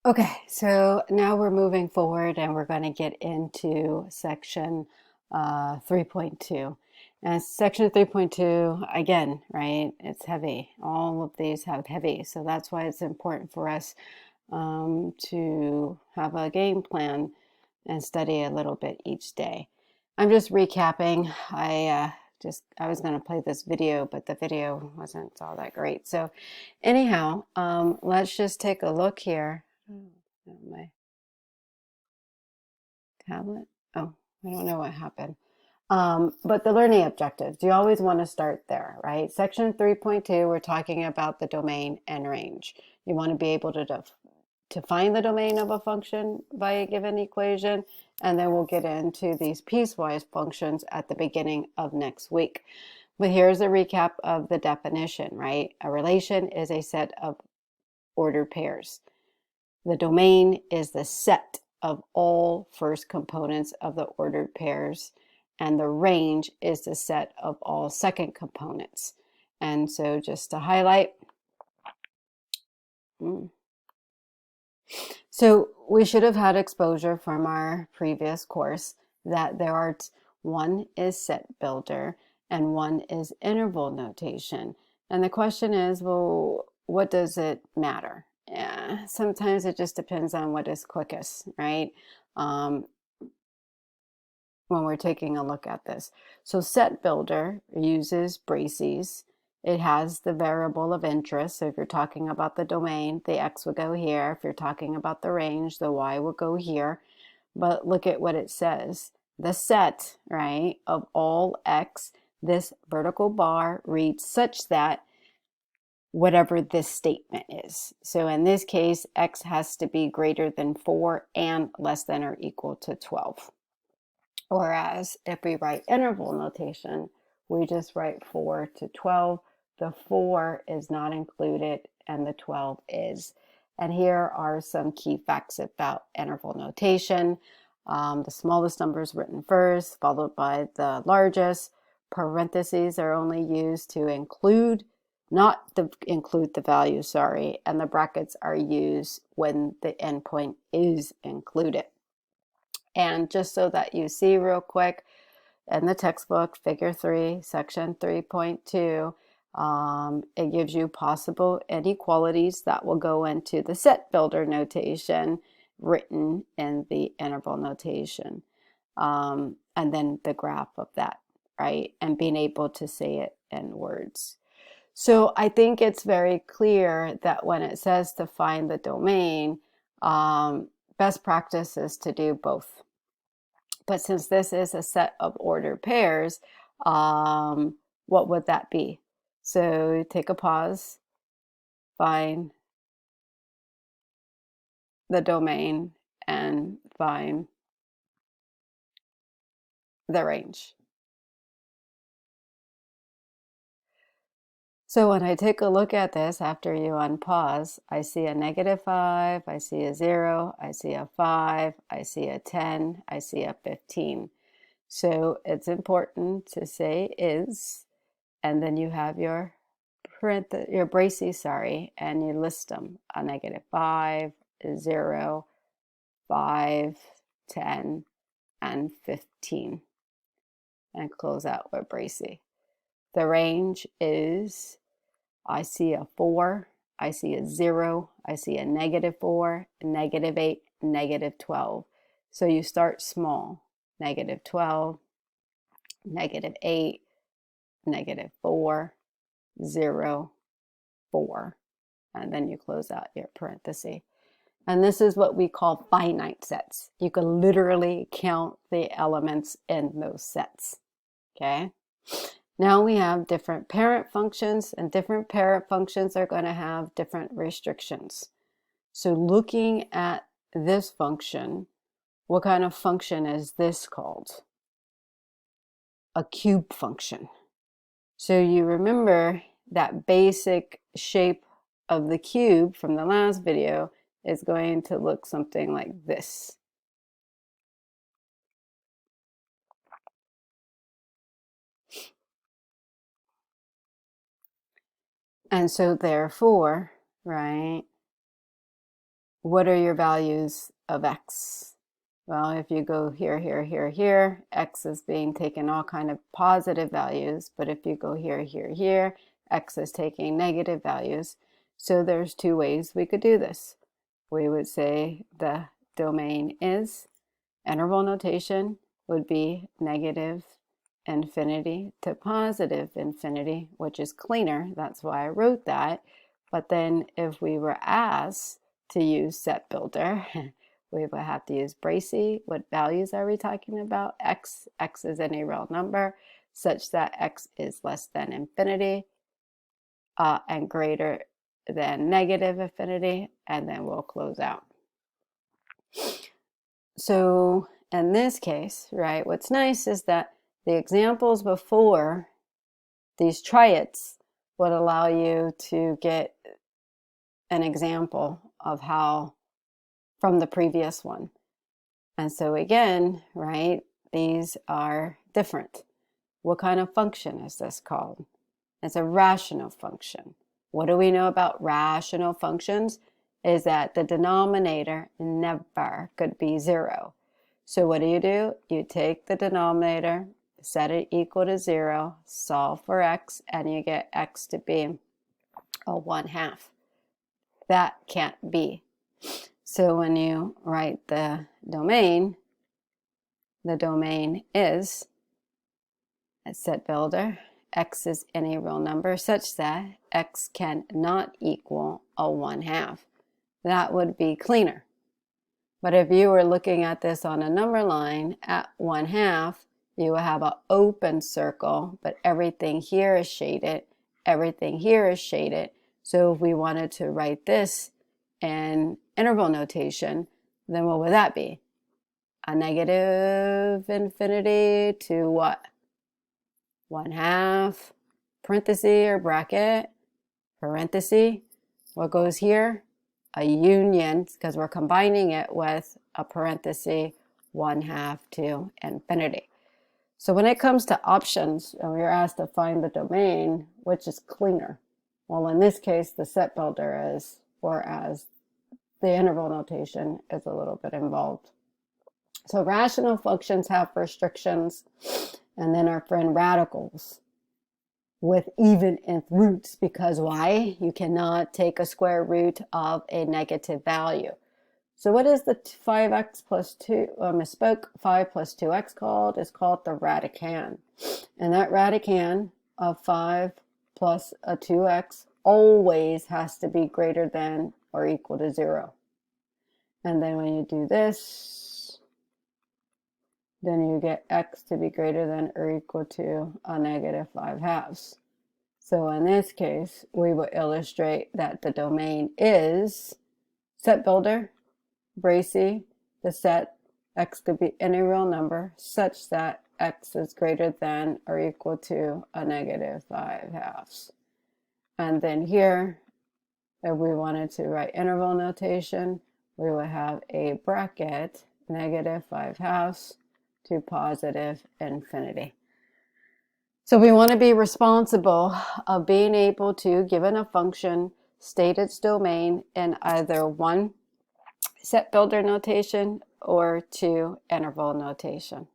Okay, so now we're moving forward and we're going to get into section 3.2. And section 3.2, again, right, it's heavy. All of these have heavy. So that's why it's important for us to have a game plan and study a little bit each day. I'm just recapping. I was going to play this video, but the video wasn't all that great. So anyhow, let's just take a look here. My tablet. Oh, I don't know what happened. But the learning objectives, you always want to start there, right? Section 3.2, we're talking about the domain and range. You want to be able to find the domain of a function by a given equation, and then we'll get into these piecewise functions at the beginning of next week. But here's a recap of the definition, right? A relation is a set of ordered pairs. The domain is the set of all first components of the ordered pairs, and the range is the set of all second components. And so just to highlight, so we should have had exposure from our previous course that there are one is set builder and one is interval notation. And the question is, well, what does it matter? Yeah, sometimes it just depends on what is quickest, right? Um, when we're taking a look at this. So set builder uses braces. It has the variable of interest. So if you're talking about the domain, the x would go here. If you're talking about the range, the y would go here. But look at what it says. The set, right, of all x, this vertical bar reads such that whatever this statement is. So in this case, x has to be greater than 4 and less than or equal to 12. Whereas if we write interval notation, we just write 4 to 12. The 4 is not included and the 12 is. And here are some key facts about interval notation. The smallest number is written first, followed by the largest. Parentheses are only used to include, not to include the value, sorry, and the brackets are used when the endpoint is included. And just so that you see real quick, in the textbook, Figure 3, Section 3.2, it gives you possible inequalities that will go into the set builder notation written in the interval notation. And then the graph of that, right? And being able to say it in words. So I think it's very clear that when it says to find the domain, best practice is to do both. But since this is a set of ordered pairs, what would that be? So take a pause, find the domain, and find the range. So when I take a look at this after you unpause, I see a -5, I see a 0, I see a 5, I see a 10, I see a 15. So it's important to say is, and then you have your braces, sorry, and you list them: a -5, 0, 5, 10, and 15, and close out with bracy. The range is, I see a 4, I see a 0, I see a -4, -8, -12. So you start small: -12, -8, -4, 0, 4, and then you close out your parenthesis. And this is what we call finite sets. You can literally count the elements in those sets, okay? Now we have different parent functions, and different parent functions are going to have different restrictions. So looking at this function, what kind of function is this called? A cube function. So you remember that basic shape of the cube from the last video is going to look something like this. And so therefore, right, what are your values of x? Well, if you go here, here, here, here, x is being taken all kind of positive values, but if you go here, here, here, x is taking negative values. So there's two ways we could do this. We would say the domain is, interval notation would be negative infinity to positive infinity, which is cleaner. That's why I wrote that. But then if we were asked to use set builder, we would have to use bracy. What values are we talking about? X is any real number such that x is less than infinity and greater than negative infinity, and then we'll close out. So in this case, right, what's nice is that the examples before these try-its would allow you to get an example of how from the previous one. And so again, right, these are different. What kind of function is this called? It's a rational function. What do we know about rational functions? Is that the denominator never could be 0. So what do? You take the denominator, set it equal to 0, solve for x, and you get x to be a 1/2. That can't be. So when you write the domain is a set builder. X is any real number such that x cannot equal a 1/2. That would be cleaner. But if you were looking at this on a number line at 1/2, you will have an open circle, but everything here is shaded, everything here is shaded. So if we wanted to write this in interval notation, then what would that be? A negative infinity to what? 1/2, parenthesis or bracket, parenthesis. What goes here? A union, because we're combining it with a parenthesis, 1/2 to infinity. So when it comes to options, and we're asked to find the domain, which is cleaner? Well, in this case, the set builder is, whereas the interval notation is a little bit involved. So rational functions have restrictions, and then our friend radicals with even nth roots, because why? You cannot take a square root of a negative value. So what is the 5x plus 2, misspoke, 5 plus 2x called? It's called the radicand. And that radicand of 5 plus a 2x always has to be greater than or equal to 0. And then when you do this, then you get x to be greater than or equal to a negative 5/2. So in this case, we will illustrate that the domain is set builder, bracy, the set, x could be any real number such that x is greater than or equal to a negative 5/2. And then here, if we wanted to write interval notation, we would have a bracket, negative 5/2 to positive infinity. So we want to be responsible of being able to, given a function, state its domain in either 1, set builder notation, or 2, interval notation.